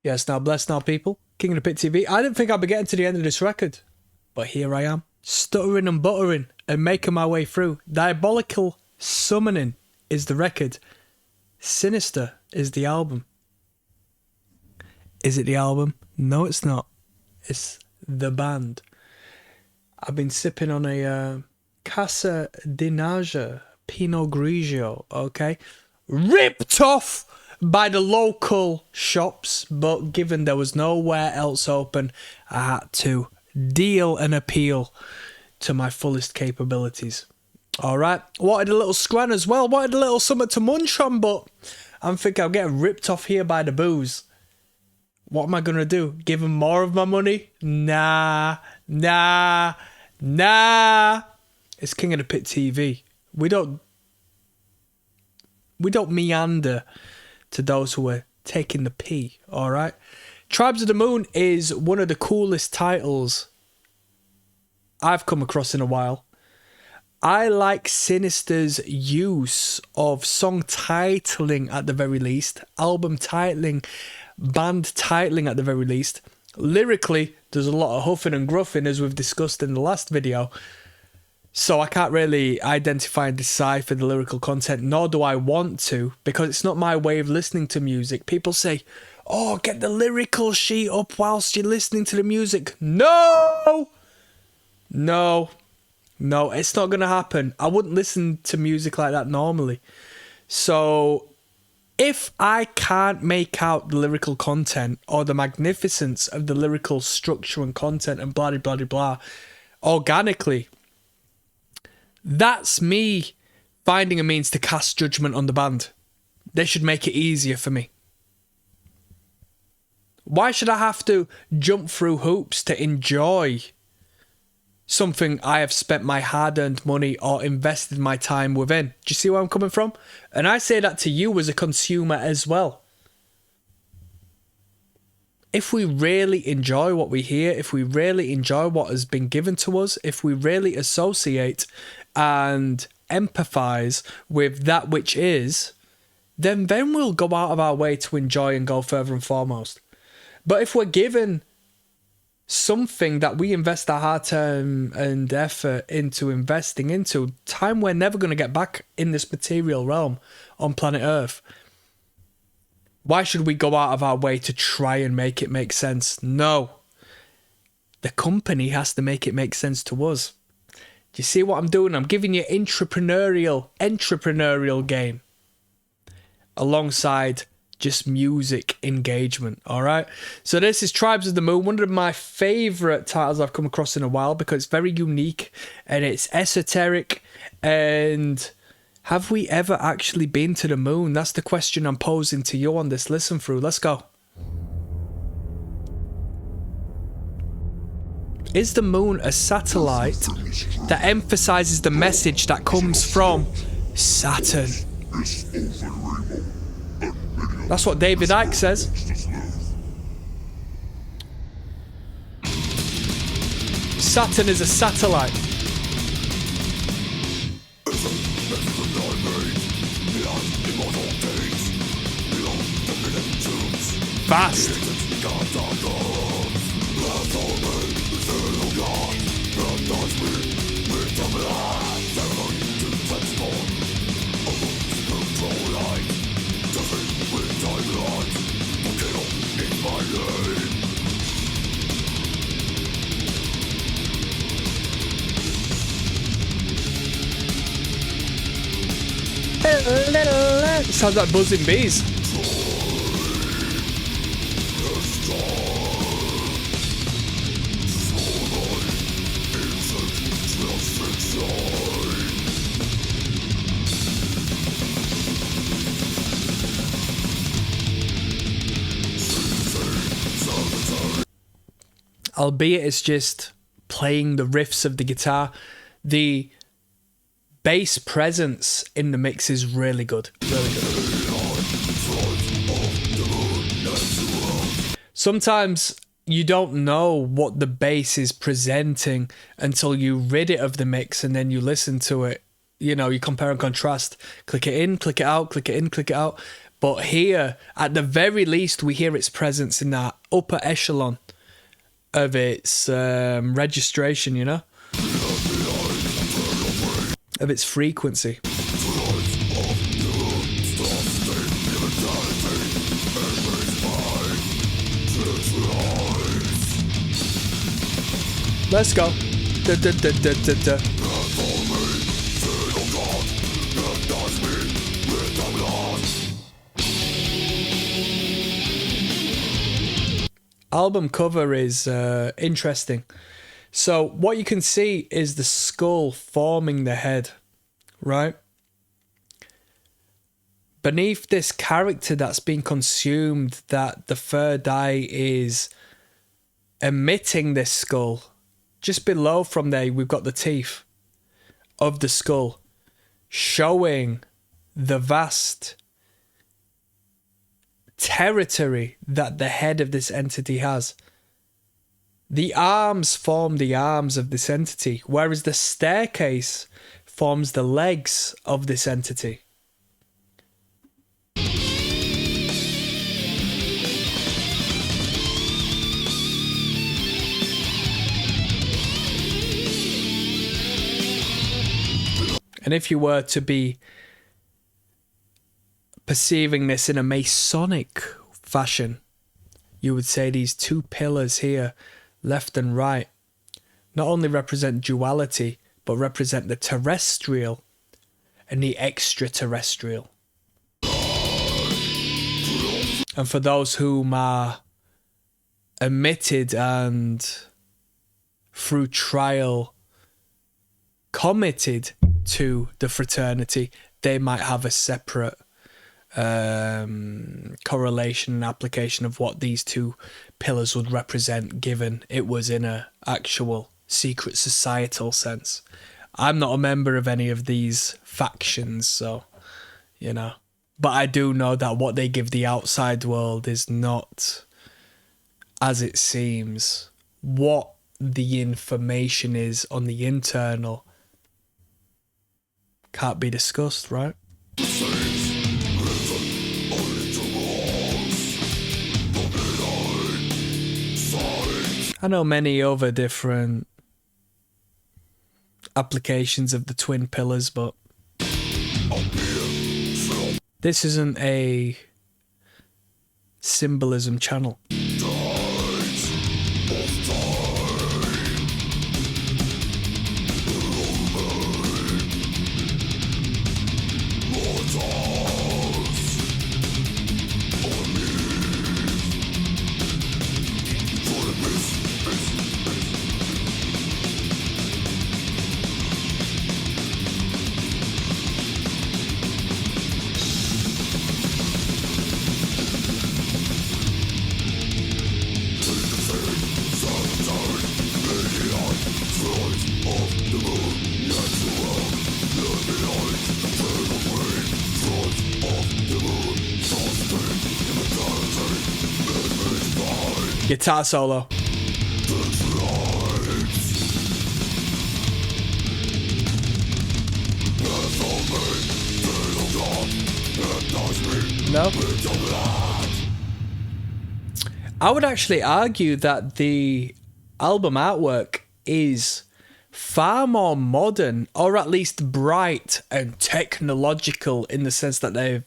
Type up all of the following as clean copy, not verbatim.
Yes, now bless now, people. King of the Pit TV. I didn't think I'd be getting to the end of this record, but here I am, stuttering and buttering and making my way through. Diabolical Summoning is the record. Sinister is the album. Is it the album? No, it's not. It's the band. I've been sipping on a Casa di Naja Pinot Grigio, okay? Ripped off by the local shops, but given there was nowhere else open, I had to deal and appeal to my fullest capabilities. Alright, wanted a little scran as well, wanted a little something to munch on, but I'm thinking I'm getting ripped off here by the booze. What am I going to do? Give them more of my money? Nah. It's King of the Pit TV. We don't meander to those who are taking the pee, alright? Tribes of the Moon is one of the coolest titles I've come across in a while. I like Sinister's use of song titling at the very least, album titling, band titling at the very least. Lyrically, there's a lot of huffing and gruffing, as we've discussed in the last video. So I can't really identify and decipher the lyrical content, nor do I want to, because it's not my way of listening to music. People say, oh, get the lyrical sheet up whilst you're listening to the music. No, it's not going to happen. I wouldn't listen to music like that normally. So if I can't make out the lyrical content or the magnificence of the lyrical structure and content and blah, blah, blah, blah, organically, that's me finding a means to cast judgment on the band. They should make it easier for me. Why should I have to jump through hoops to enjoy something I have spent my hard-earned money or invested my time within? Do you see where I'm coming from? And I say that to you as a consumer as well. If we really enjoy what we hear, if we really enjoy what has been given to us, if we really associate and empathize with that which is, then we'll go out of our way to enjoy and go further and foremost. But if we're given something that we invest our hard time and effort into investing into, time we're never going to get back in this material realm on planet Earth, why should we go out of our way to try and make it make sense? No. The company has to make it make sense to us. Do you see what I'm doing? I'm giving you entrepreneurial game alongside just music engagement, alright? So this is Tribes of the Moon, one of my favourite titles I've come across in a while because it's very unique and it's esoteric. And have we ever actually been to the moon? That's the question I'm posing to you on this listen through. Let's go. Is the moon a satellite that emphasizes the message that comes from Saturn? That's what David Icke says. Saturn is a satellite. Fast. Sounds like buzzing bees. Albeit it's just playing the riffs of the guitar. The bass presence in the mix is really good. Really good. Sometimes you don't know what the bass is presenting until you rid it of the mix and then you listen to it. You know, you compare and contrast. Click it in, click it out, click it in, click it out. But here, at the very least, we hear its presence in that upper echelon of its registration, you know? Of its frequency. Let's go. Da, da, da, da, da, da. Album cover is interesting. So what you can see is the skull forming the head, right? Beneath this character that's being consumed, that the third eye is emitting this skull. Just below from there, we've got the teeth of the skull, showing the vast territory that the head of this entity has. The arms form the arms of this entity, whereas the staircase forms the legs of this entity. And if you were to be perceiving this in a Masonic fashion, you would say these two pillars here, left and right, not only represent duality, but represent the terrestrial and the extraterrestrial. And for those whom are admitted and through trial committed to the fraternity, they might have a separate correlation and application of what these two pillars would represent, given it was in a actual secret societal sense. I'm not a member of any of these factions, so, you know. But I do know that what they give the outside world is not as it seems. What the information is on the internal can't be discussed, right? I know many other different applications of the twin pillars, but this isn't a symbolism channel. Guitar solo. No? I would actually argue that the album artwork is far more modern, or at least bright and technological, in the sense that they've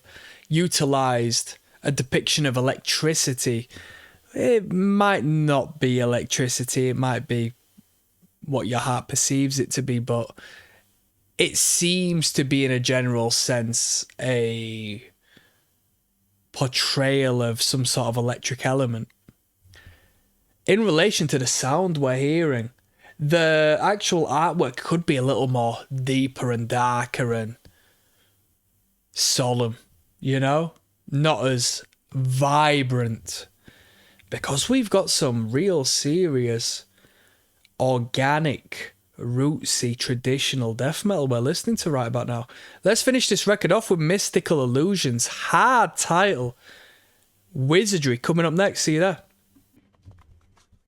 utilized a depiction of electricity. It might not be electricity, it might be what your heart perceives it to be, but it seems to be, in a general sense, a portrayal of some sort of electric element. In relation to the sound we're hearing, the actual artwork could be a little more deeper and darker and solemn, you know? Not as vibrant. Because we've got some real serious, organic, rootsy, traditional death metal we're listening to right about now. Let's finish this record off with Mystical Illusions. Hard title. Wizardry coming up next. See you there.